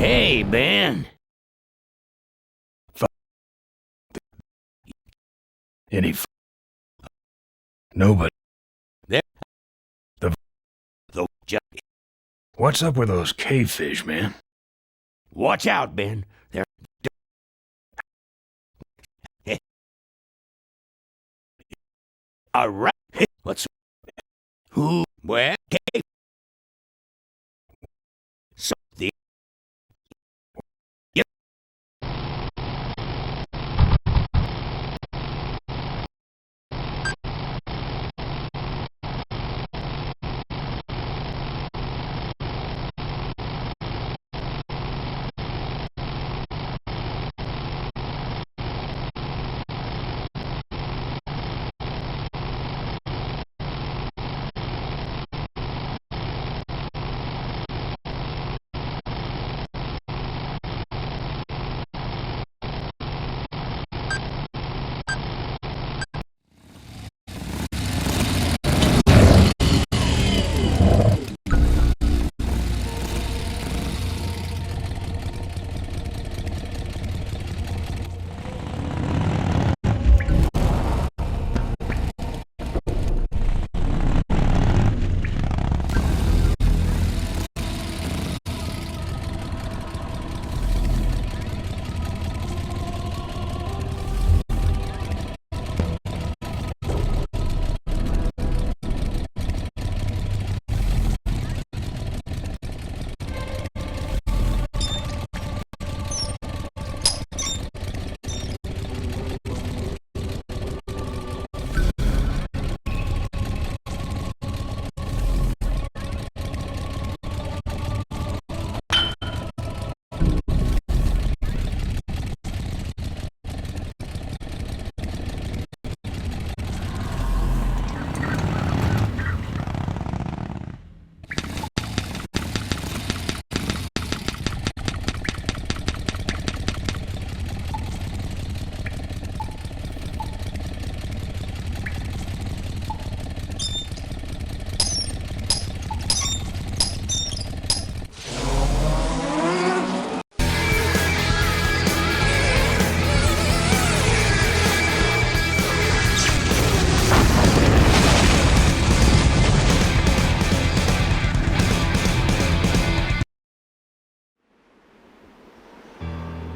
Hey, Ben. Any nobody. There. The What's up with those cave fish, man? Watch out, Ben. They're a rat. What's who? Where? Cave. So the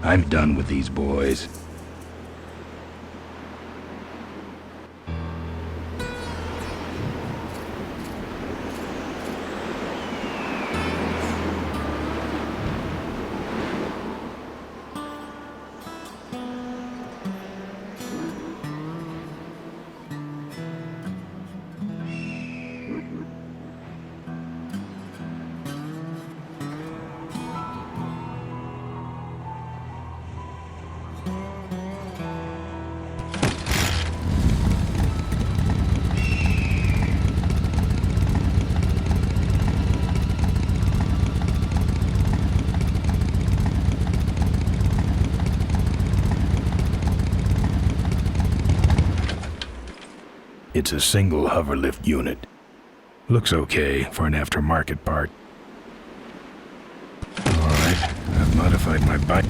I'm done with these boys. It's a single hoverlift unit. Looks okay for an aftermarket part. Alright, I've modified my bike.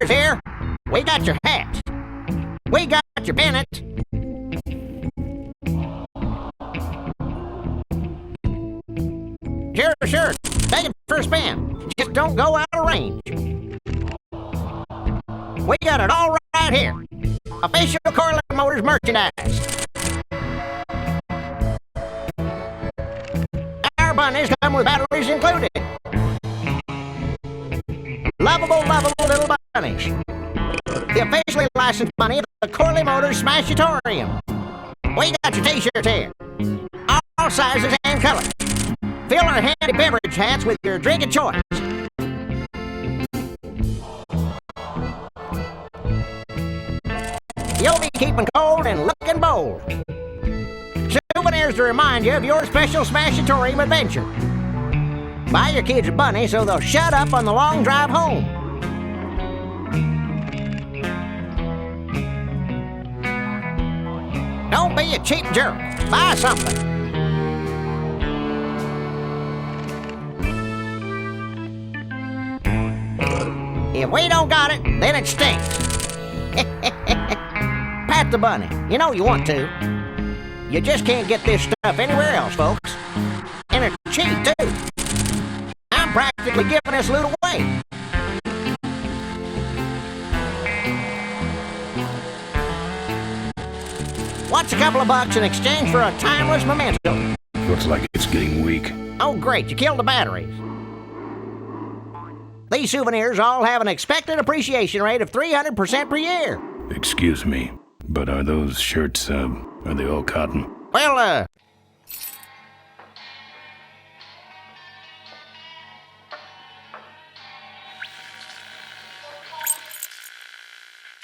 Souvenirs here. We got your hats. We got your pennants. Sure. Take it for a spin. Just don't go out of range. We got it all right here. Official Corley Motors merchandise. Our bunnies come with batteries included. Lovable little bunnies. The officially licensed bunny of the Corley Motors Smashatorium. We got your t-shirts here. All sizes and colors. Fill our handy beverage hats with your drink of choice. You'll be keeping cold and looking bold. Souvenirs to remind you of your special Smashatorium adventure. Buy your kids a bunny so they'll shut up on the long drive home. Don't be a cheap jerk. Buy something. If we don't got it, then it stinks. Pat the bunny. You know you want to. You just can't get this stuff anywhere else, folks. And it's cheap, too. I'm practically giving this loot away. What's a couple of bucks in exchange for a timeless memento? Looks like it's getting weak. Oh, great. You killed the batteries. These souvenirs all have an expected appreciation rate of 300% per year. Excuse me, but are those shirts, are they all cotton? Well,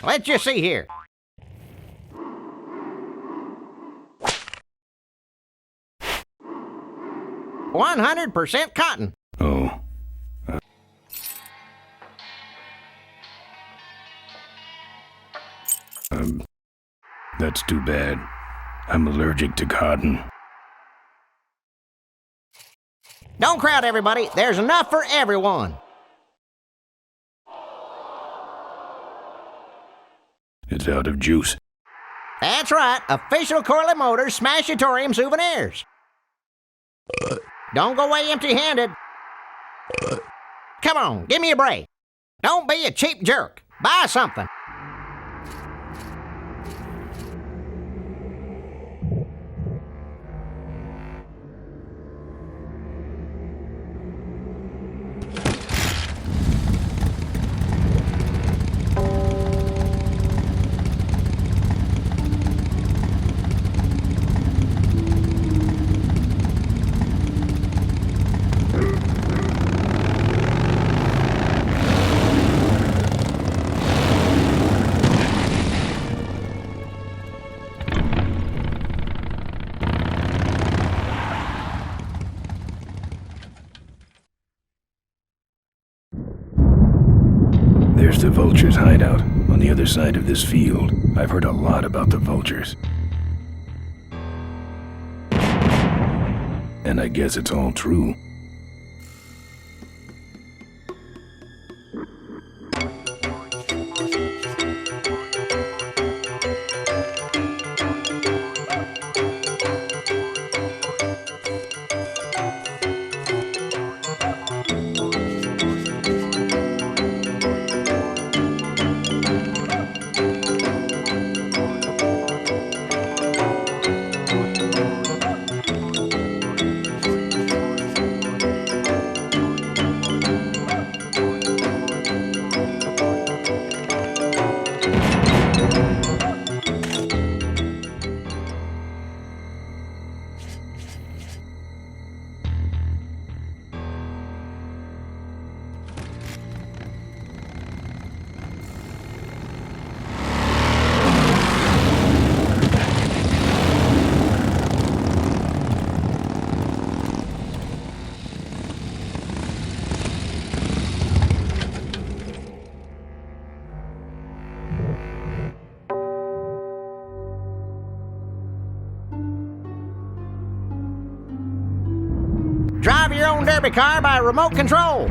let's just see here. %100% cotton. Oh. That's too bad. I'm allergic to cotton. Don't crowd, everybody. There's enough for everyone. It's out of juice. That's right. Official Corley Motors Smashatorium souvenirs. Don't go away empty-handed. Come on, give me a break. Don't be a cheap jerk. Buy something. There's the vultures' hideout on the other side of this field. I've heard a lot about the vultures. And I guess it's all true. Drive your own derby car by remote control.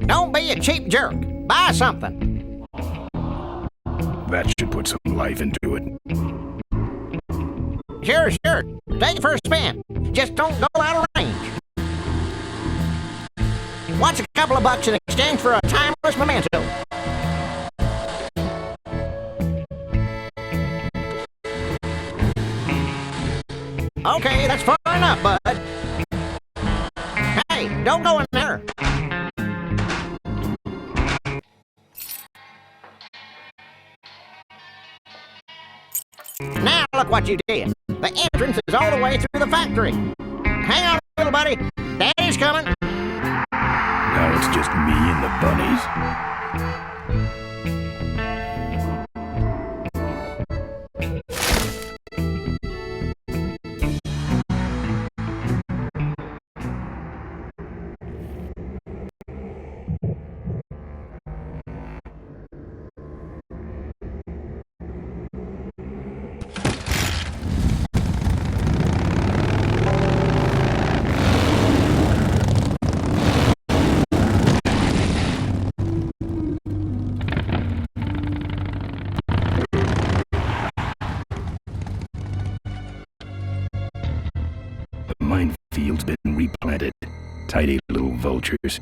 Don't be a cheap jerk. Buy something. That should put some life into it. Sure. Take it for a spin. Just don't go out of range. What's a couple of bucks in exchange for a timeless memento? Okay, that's far enough, bud. Hey, don't go in there. Now look what you did. The entrance is all the way through the factory. Hang on, little buddy. Daddy's coming. Now it's just me and the bunnies. The minefield's been replanted. Tidy little vultures.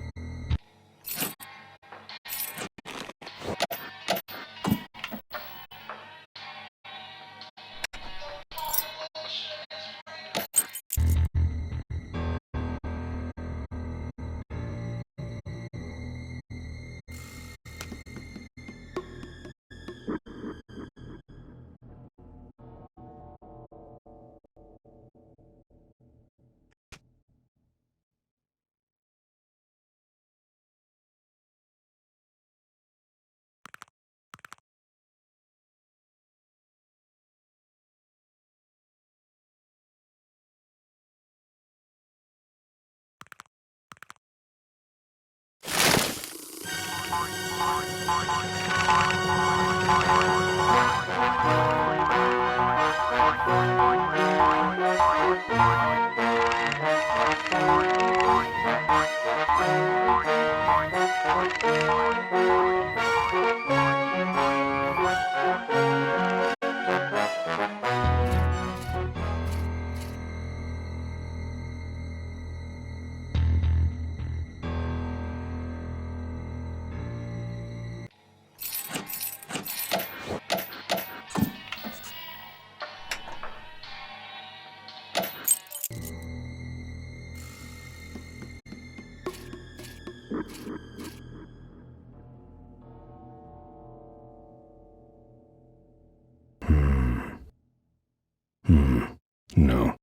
No.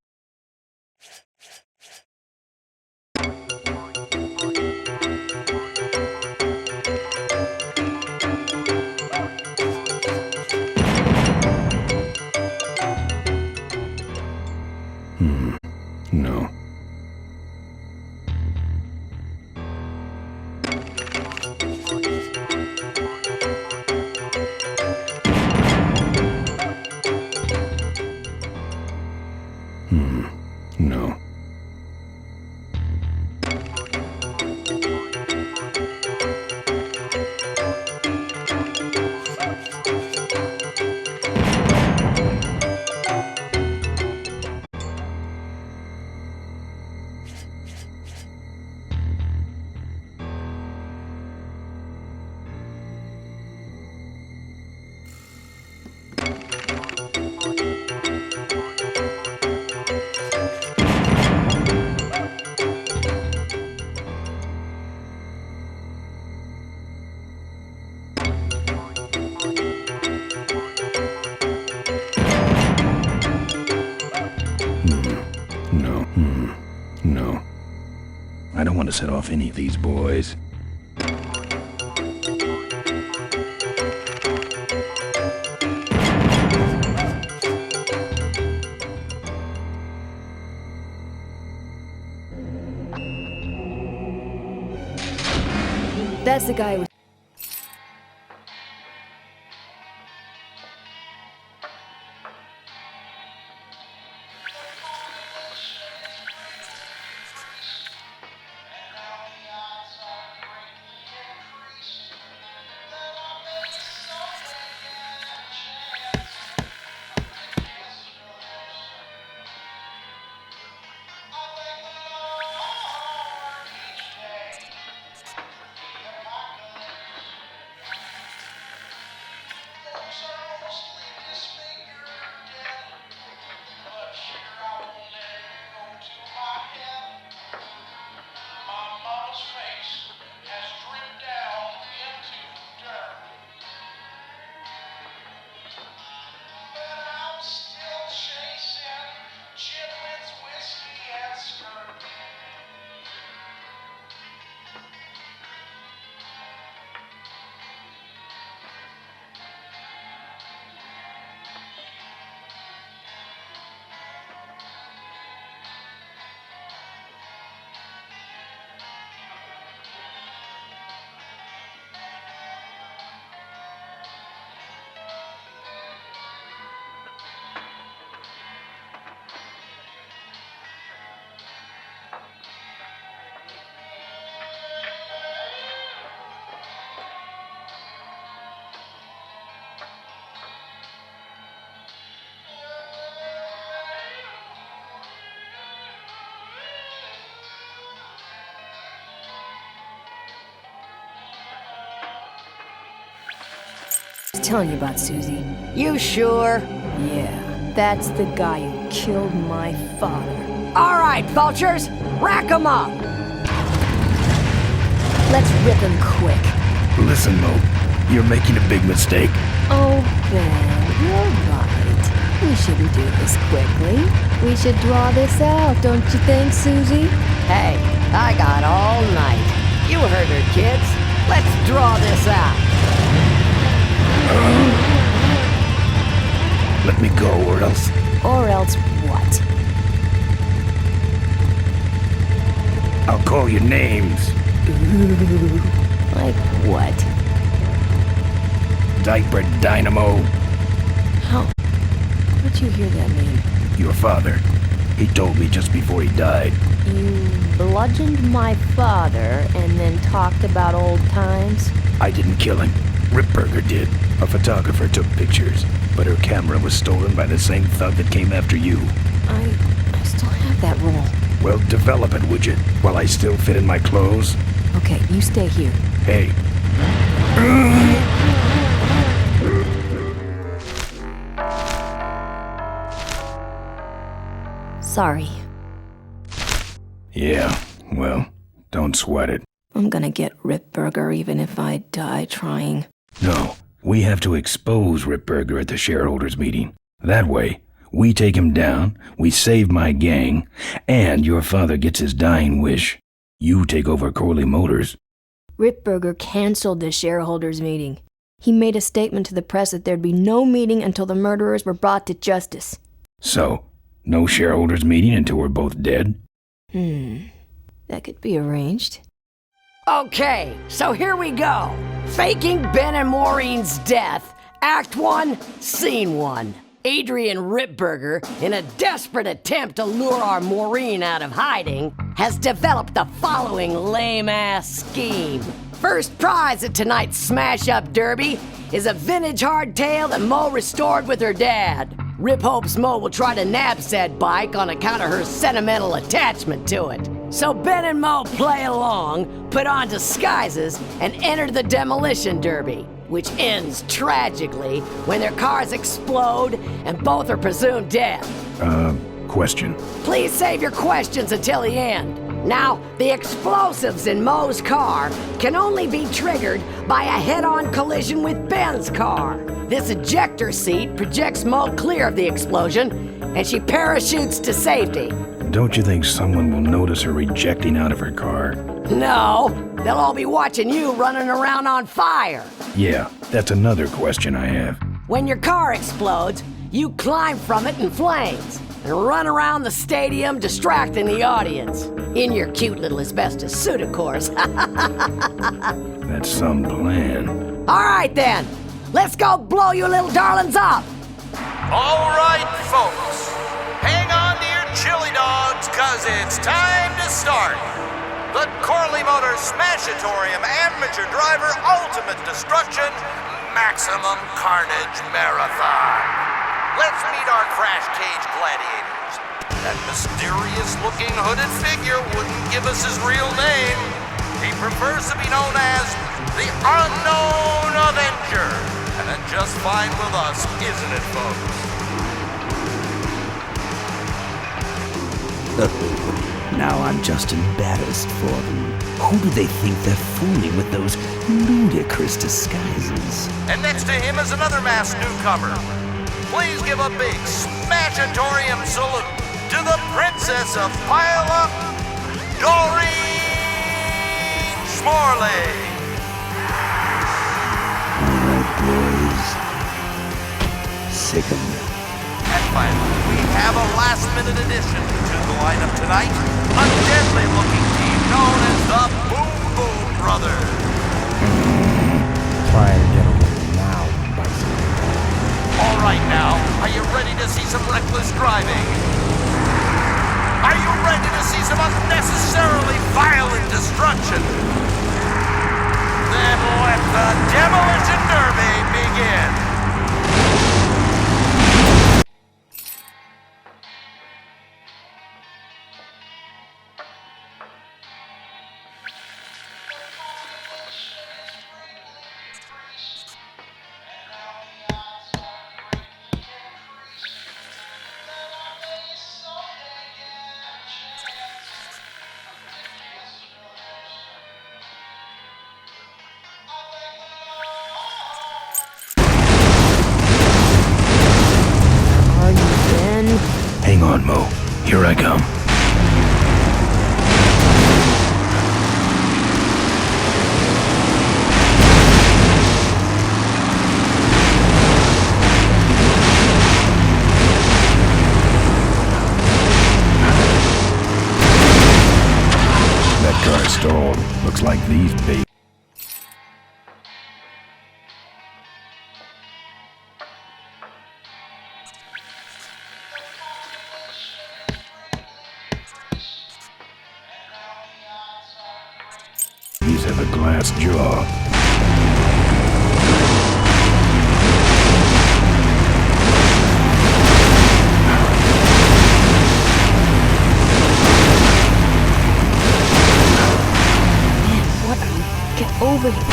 No. No. No. I don't want to set off any of these boys. That's the guy with... telling you about Susie. You sure? Yeah, that's the guy who killed my father. All right, vultures, rack 'em up! Let's rip him quick. Listen, Mo, you're making a big mistake. Oh, Ben, you're right. We shouldn't do this quickly. We should draw this out, don't you think, Susie? Hey, I got all night. You heard her, kids. Let's draw this out. Let me go, or else... Or else what? I'll call you names. Ooh, like what? Diaper Dynamo. How? What'd you hear that mean? Your father. He told me just before he died. You bludgeoned my father and then talked about old times? I didn't kill him. Ripburger did. A photographer took pictures, but her camera was stolen by the same thug that came after you. I still have that roll. Well, develop it, would you? While I still fit in my clothes? Okay, you stay here. Hey. Sorry. Yeah, well, don't sweat it. I'm gonna get Ripburger even if I die trying. No, we have to expose Ripburger at the shareholders meeting. That way, we take him down, we save my gang, and your father gets his dying wish. You take over Corley Motors. Ripburger canceled the shareholders meeting. He made a statement to the press that there'd be no meeting until the murderers were brought to justice. So, no shareholders meeting until we're both dead? That could be arranged. Okay, so here we go. Faking Ben and Maureen's death. Act 1, Scene 1. Adrian Ripburger, in a desperate attempt to lure our Maureen out of hiding, has developed the following lame-ass scheme. First prize at tonight's smash-up derby is a vintage hardtail that Mo restored with her dad. Rip hopes Mo will try to nab said bike on account of her sentimental attachment to it. So Ben and Mo play along, put on disguises, and enter the demolition derby, which ends tragically when their cars explode and both are presumed dead. Question. Please save your questions until the end. Now, the explosives in Mo's car can only be triggered by a head-on collision with Ben's car. This ejector seat projects Mo clear of the explosion, and she parachutes to safety. Don't you think someone will notice her ejecting out of her car? No, they'll all be watching you running around on fire. Yeah, that's another question I have. When your car explodes, you climb from it in flames and run around the stadium distracting the audience. In your cute little asbestos suit, of course. That's some plan. All right then, let's go blow you little darlings up. All right, folks. Hang on to your chili dogs, cause it's time to start. The Corley Motors Smashatorium Amateur Driver Ultimate Destruction Maximum Carnage Marathon. Let's meet our crash cage gladiators. That mysterious-looking hooded figure wouldn't give us his real name. He prefers to be known as the Unknown Avenger. And that's just fine with us, isn't it, folks? Now I'm just embarrassed for them. Who do they think they're fooling with those ludicrous disguises? And next to him is another masked newcomer. Please give a big Smashatorium salute to the Princess of Pile-Up, Doreen Smorley. All right, boys. Sick 'em. And finally, we have a last-minute addition to the lineup tonight, a deadly-looking team known as the Boom Boom Brothers. Quiet, gentlemen, now, bicycle. All right now, are you ready to see some reckless driving? Are you ready to see some unnecessarily violent destruction? Then let the Demolition Derby begin. Mo. Here I come. That car stalled. Looks like these bait. These have a glass jaw. Get over here.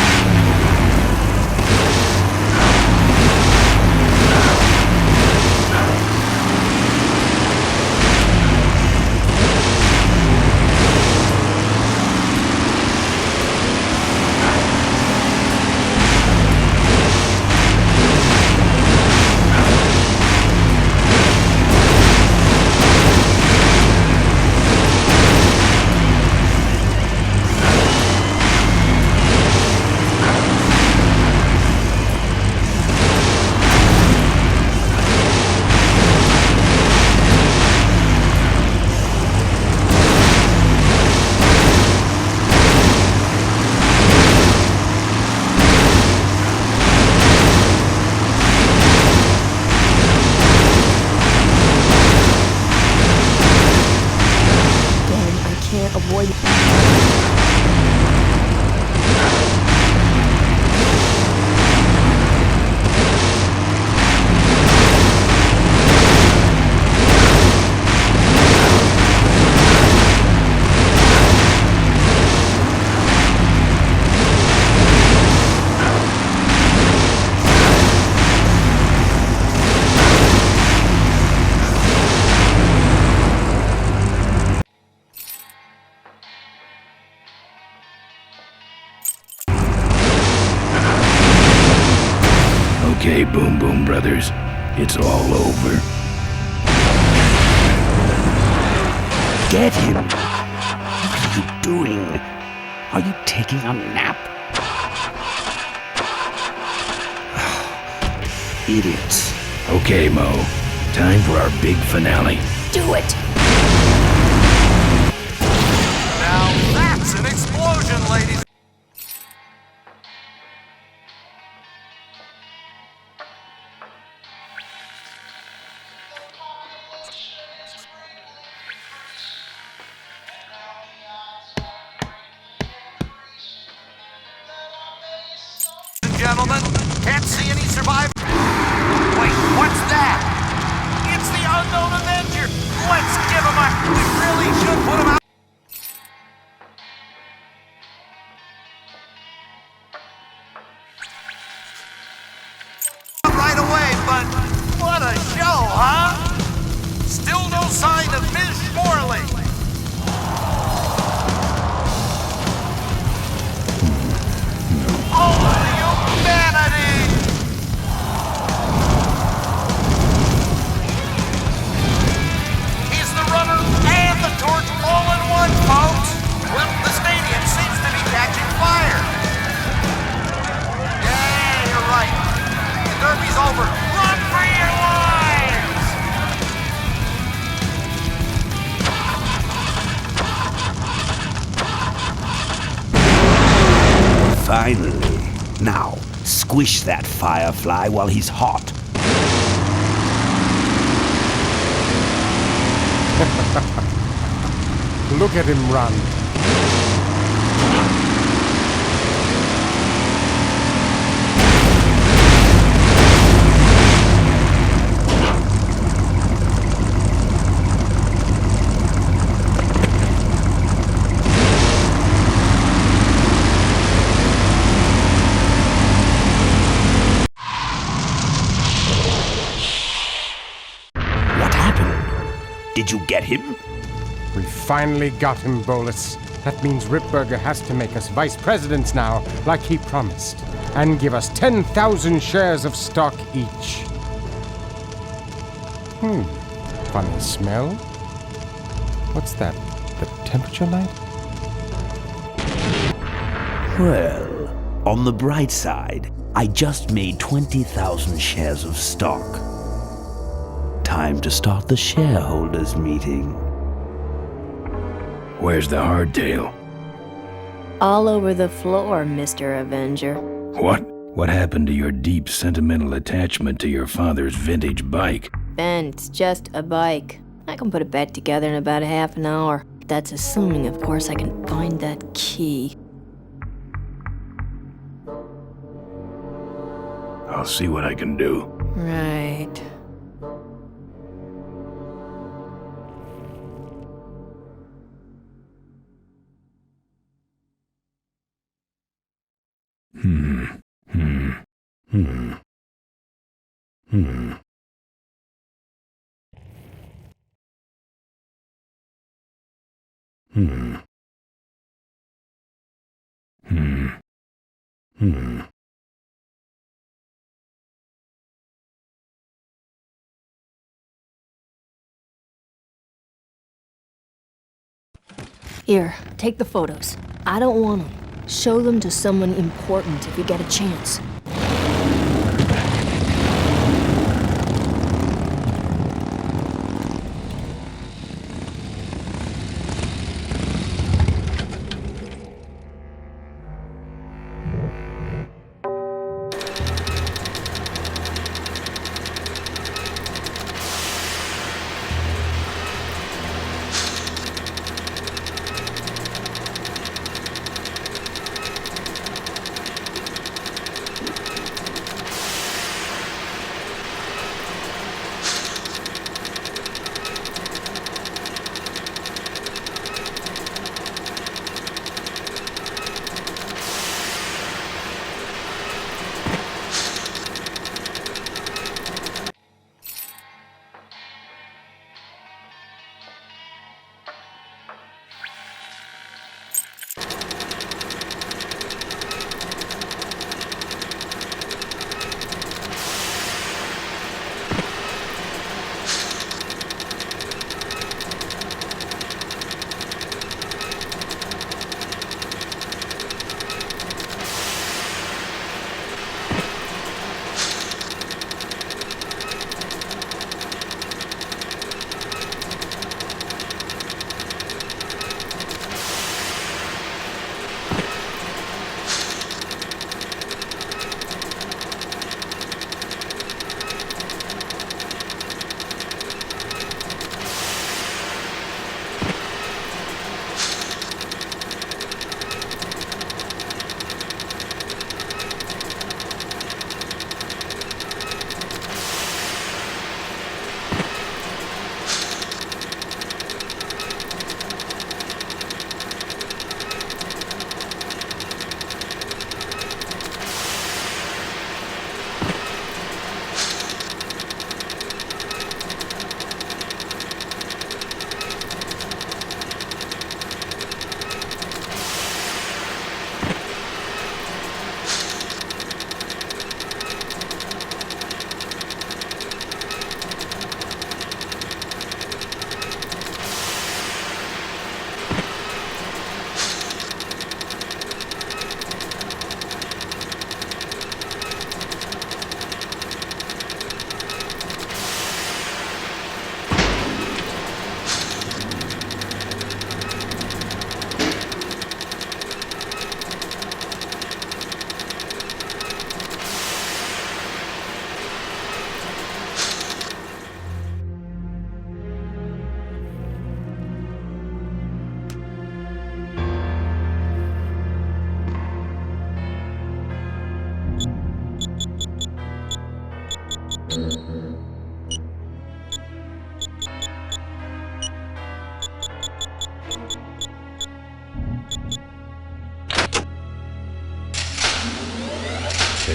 Avoid it. Okay, Boom Boom Brothers. It's all over. Get him! What are you doing? Are you taking a nap? Idiots. Okay, Mo. Time for our big finale. Do it! Now that's an explosion, ladies. Gentlemen, can't see any survivors. Wait, what's that? It's the unknown Avenger. Let's give him a... We really should put him out. Right away, but what a show, huh? Still no sign of Ms. Morley. He's the runner and the torch all in one, folks. Well, the stadium seems to be catching fire. Yeah, you're right. The derby's over. Run for your lives! Finally. Now, squish that firefly while he's hot. Look at him run. Did you get him? We finally got him, Bolus. That means Ripburger has to make us vice presidents now, like he promised, and give us 10,000 shares of stock each. Funny smell. What's that? The temperature light? Well, on the bright side, I just made 20,000 shares of stock. Time to start the shareholders meeting. Where's the hardtail? All over the floor, Mr. Avenger. What? What happened to your deep sentimental attachment to your father's vintage bike? Ben, it's just a bike. I can put it back together in about a half an hour. That's assuming, of course, I can find that key. I'll see what I can do. Right. Here, take the photos. I don't want them. Show them to someone important if you get a chance.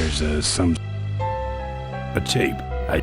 There's a tape. I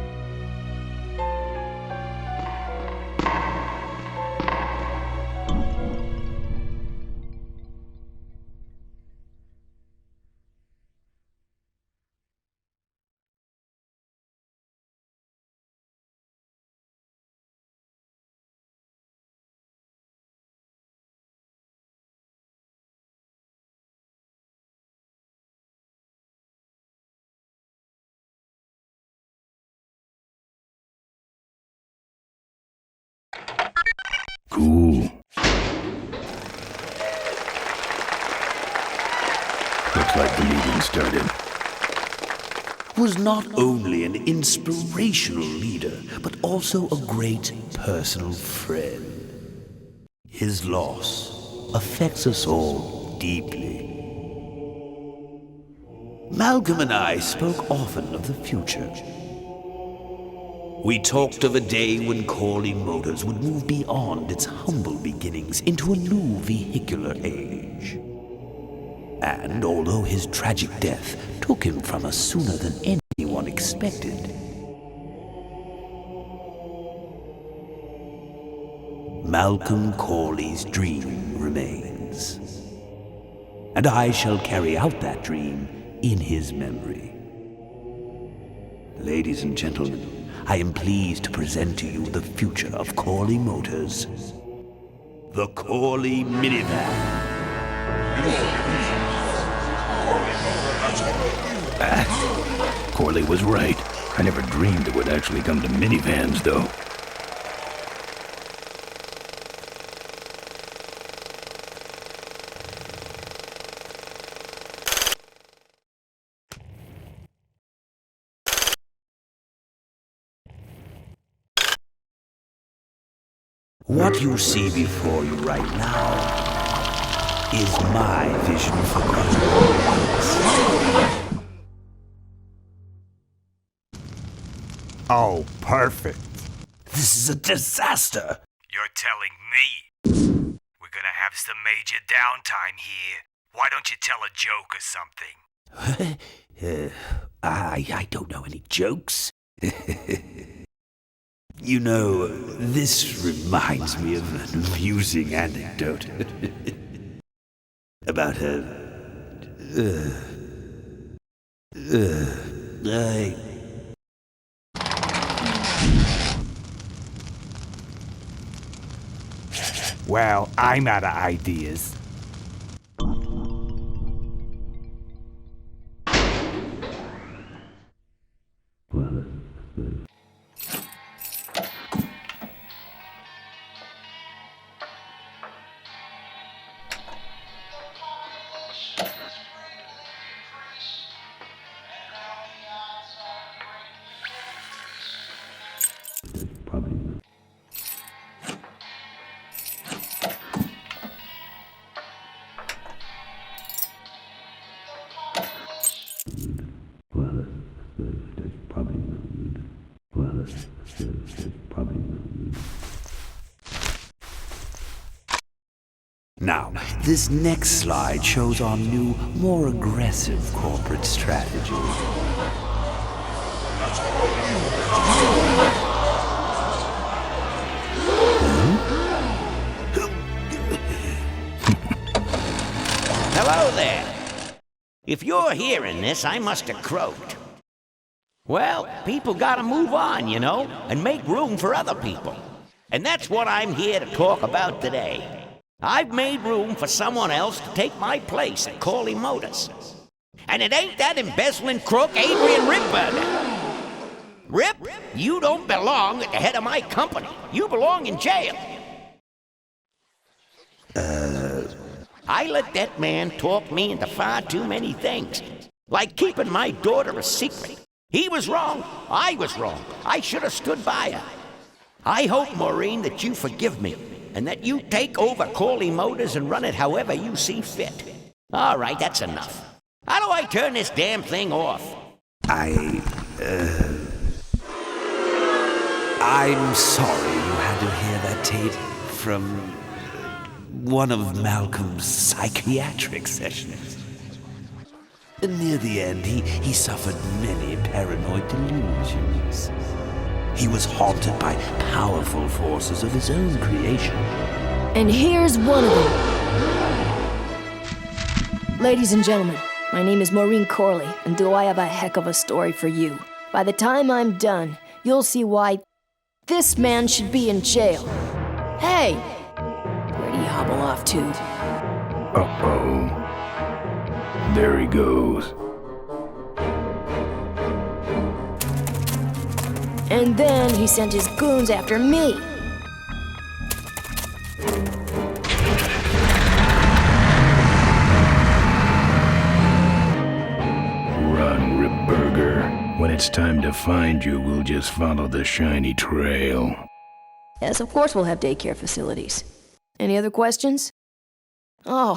Cool. Looks like the meeting started. Was not only an inspirational leader, but also a great personal friend. His loss affects us all deeply. Malcolm and I spoke often of the future. We talked of a day when Corley Motors would move beyond its humble beginnings into a new vehicular age. And although his tragic death took him from us sooner than anyone expected, Malcolm Corley's dream remains. And I shall carry out that dream in his memory. Ladies and gentlemen, I am pleased to present to you the future of Corley Motors. The Corley Minivan. Corley was right. I never dreamed it would actually come to minivans, though. What you see before you right now is my vision for Gracias. Oh, perfect. This is a disaster. You're telling me we're gonna have some major downtime here. Why don't you tell a joke or something? I don't know any jokes. You know, this reminds me of an amusing anecdote about Well, I'm out of ideas. Now, this next slide shows our new, more aggressive corporate strategy. Hello there. If you're hearing this, I must have croaked. Well, people gotta move on, you know, and make room for other people. And that's what I'm here to talk about today. I've made room for someone else to take my place at Corley Motors. And it ain't that embezzling crook Adrian Ripburger. Rip, you don't belong at the head of my company. You belong in jail. I let that man talk me into far too many things. Like keeping my daughter a secret. He was wrong. I was wrong. I should have stood by her. I hope, Maureen, that you forgive me. And that you take over Corley Motors and run it however you see fit. All right, that's enough. How do I turn this damn thing off? I'm sorry you had to hear that tape from one of Malcolm's psychiatric sessions. Near the end, he suffered many paranoid delusions. He was haunted by powerful forces of his own creation. And here's one of them. Ladies and gentlemen, my name is Maureen Corley, and do I have a heck of a story for you. By the time I'm done, you'll see why this man should be in jail. Hey! Where'd he hobble off to? Uh-oh. There he goes. And then he sent his goons after me. it's time to find you, we'll just follow the shiny trail. Yes, of course we'll have daycare facilities. Any other questions? Oh,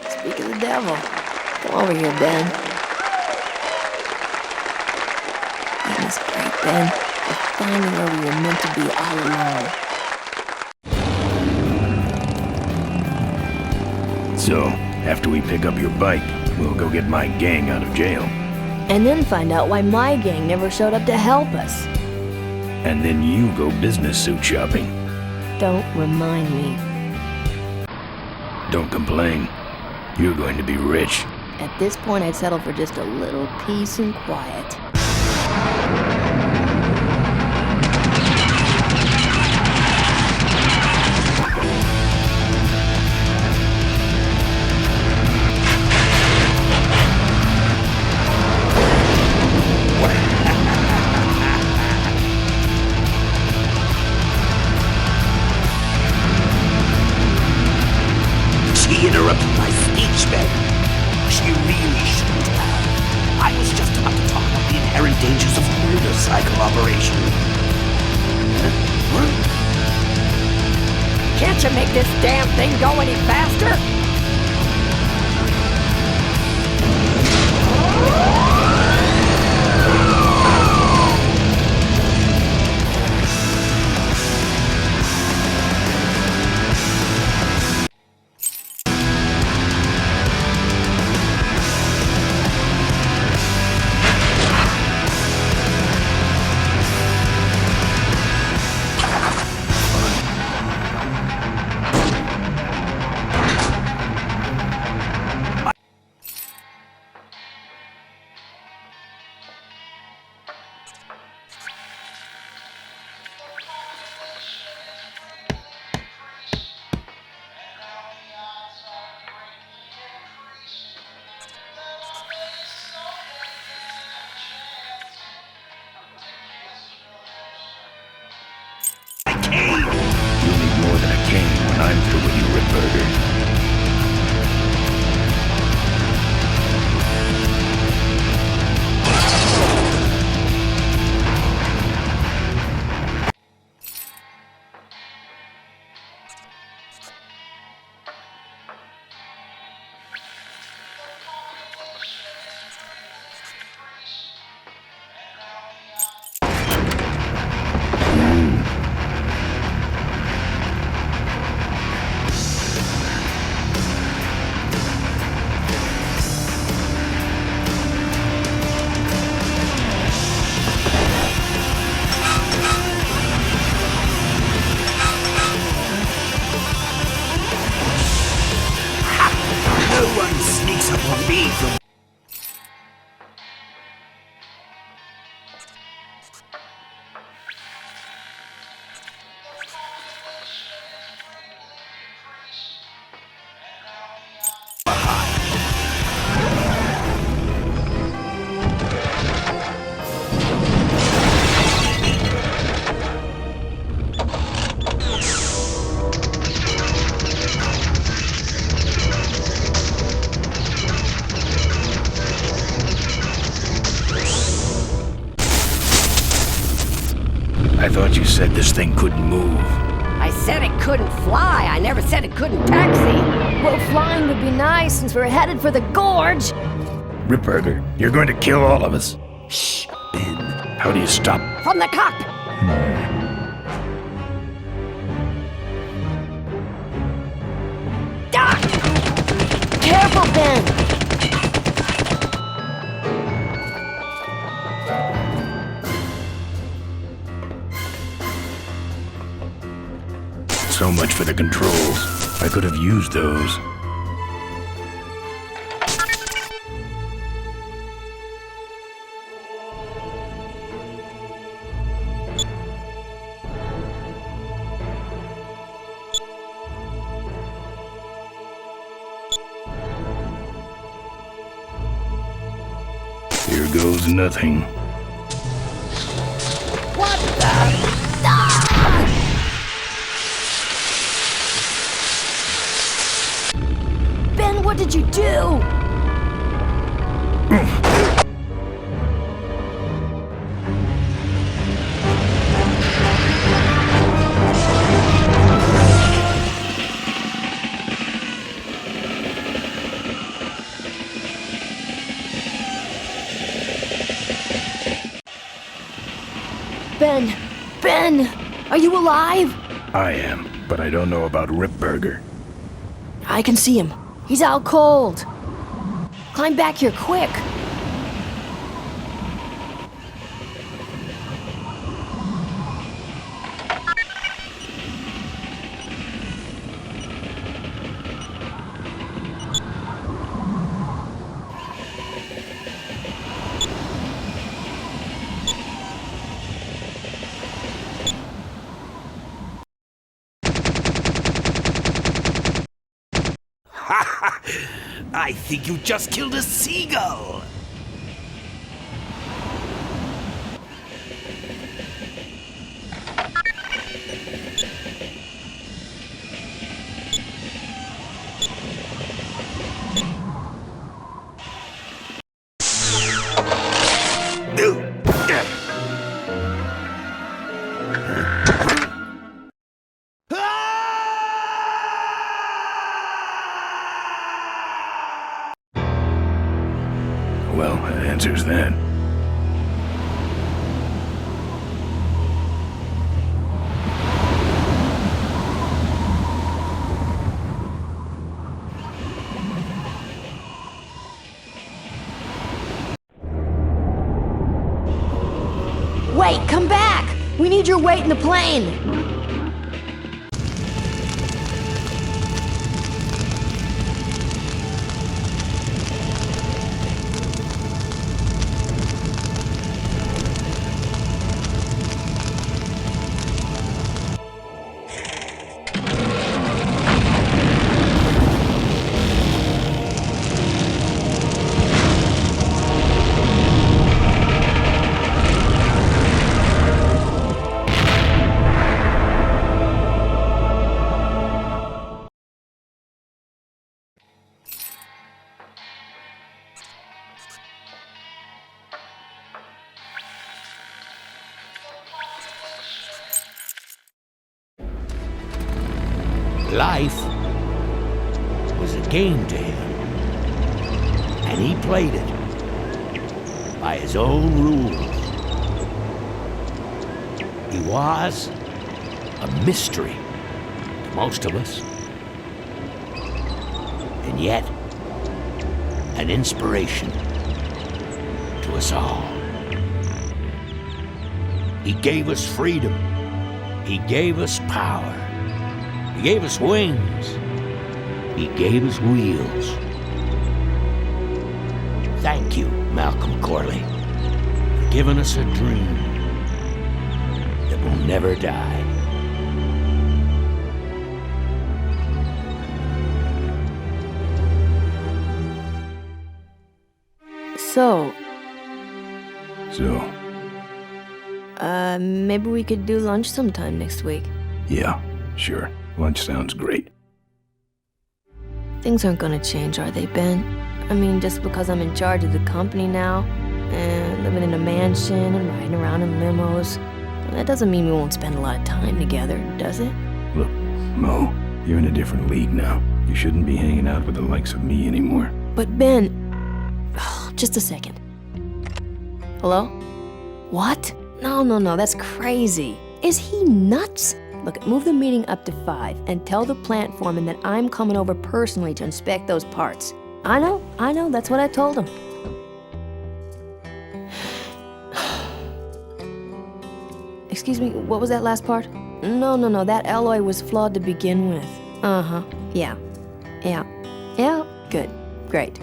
speak of the devil. Come over here, Ben. That is great, Ben. We're finding where we were meant to be all along. So, after we pick up your bike, we'll go get my gang out of jail. And then find out why my gang never showed up to help us. And then you go business suit shopping. Don't remind me. Don't complain. You're going to be rich. At this point, I'd settle for just a little peace and quiet. She interrupted my speech, Ben. She really shouldn't have. I was just about to talk about the inherent dangers of motorcycle operation. What? Can't you make this damn thing go any faster? You'll need more than a cane when I'm through with you, Ripburger. No one sneaks up on me from... I thought you said this thing couldn't move. I said it couldn't fly. I never said it couldn't taxi. Well, flying would be nice since we're headed for the gorge. Ripburger, you're going to kill all of us. Shh, Ben. How do you stop? From the cockpit. Careful, Ben! So much for the controls. I could have used those. Here goes nothing. What the? Ben, what did you do? Ben, are you alive? I am, but I don't know about Ripburger. I can see him. He's out cold. Climb back here, quick. I think you just killed a seagull! Well, that answers that. Wait, come back! We need your weight in the plane! Life was a game to him, and he played it by his own rules. He was a mystery to most of us, and yet an inspiration to us all. He gave us freedom. He gave us power. He gave us wings. He gave us wheels. Thank you, Malcolm Corley, for giving us a dream that will never die. So, maybe we could do lunch sometime next week. Yeah, sure. Lunch sounds great. Things aren't gonna change, are they, Ben? I mean, just because I'm in charge of the company now, and living in a mansion and riding around in limos, that doesn't mean we won't spend a lot of time together, does it? Look, Mo, you're in a different league now. You shouldn't be hanging out with the likes of me anymore. But Ben... just a second. Hello? What? No, that's crazy. Is he nuts? Look, move the meeting up to 5 and tell the plant foreman that I'm coming over personally to inspect those parts. I know, that's what I told him. Excuse me, what was that last part? No, that alloy was flawed to begin with. Uh-huh, yeah, good, great.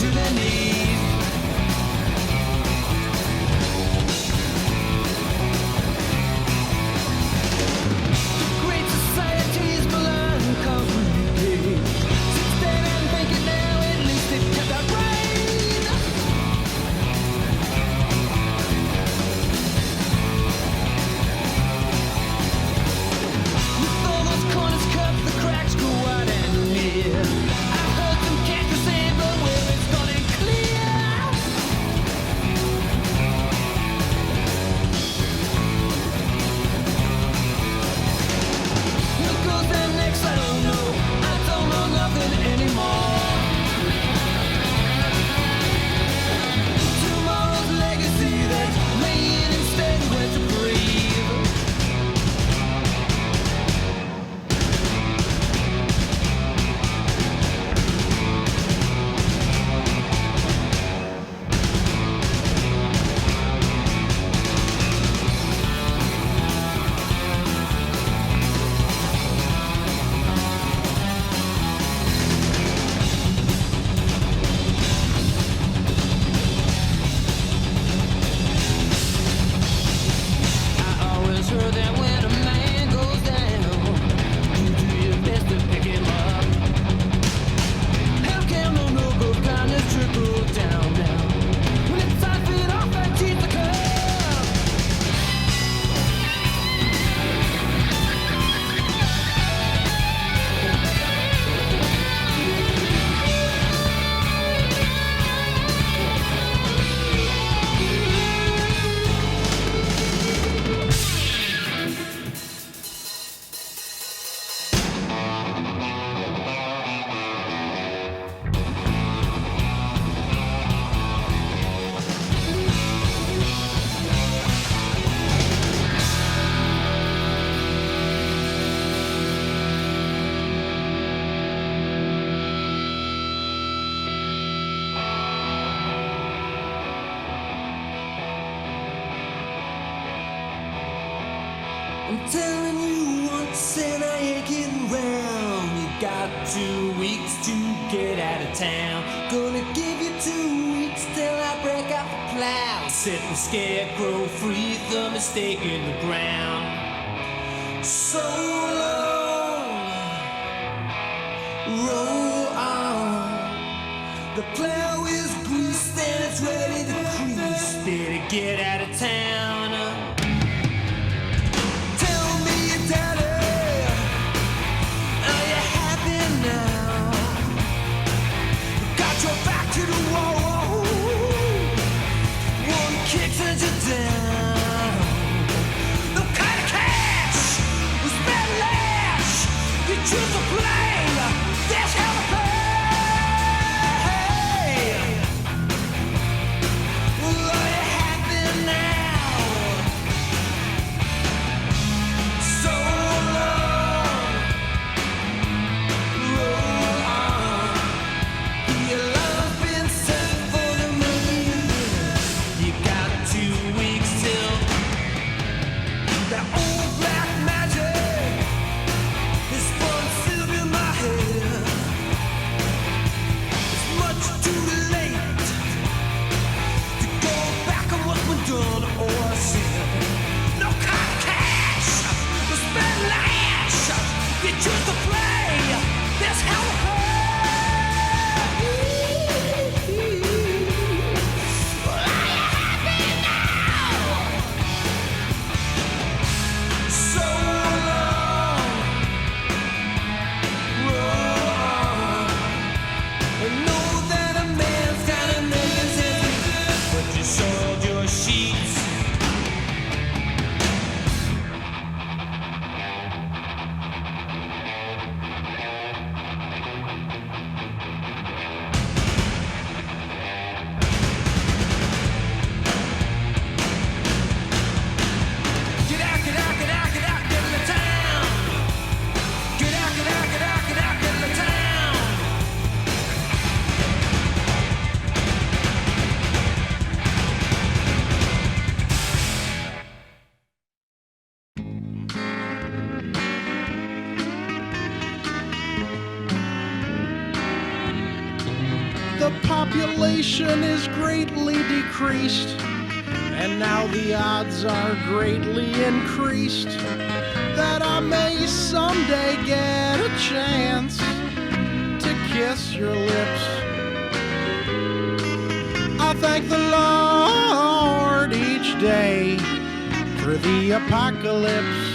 to their knees. Great society's melancholy. Sit there and make it now, at least they've kept that rain. With all those corners cut, the cracks go wide and near. I heard some cats were saying, but where it's gone and clear. What goes down next, I don't know. I don't know nothing anymore. Tomorrow's legacy that's laying instead where to breathe. I always heard that when a man goes down, you do your best to pick him up. How can the milk of kindness trickle down, down? When it's time to feed off and keep the cup. I'm telling you once and I ain't kidding around. You got 2 weeks to get out of town. Gonna give you 2 weeks till I break out the plow. Set the scarecrow free, the mistake in the ground. So long, roll on. The plow is greased and it's ready to crease. Better get out of town. Tell me, Daddy, are you happy now? Got your back to the wall. One kick sends you down. No kind of cash was better lash. You choose to blame. That's how to pay. Are you happy now? So long, roll on. Your love's been set for the moon. You got 2 weeks till that old black magic is spun silver in my the population is greatly decreased, and now the odds are greatly increased that I may someday get a chance to kiss your lips. I thank the Lord each day for the apocalypse.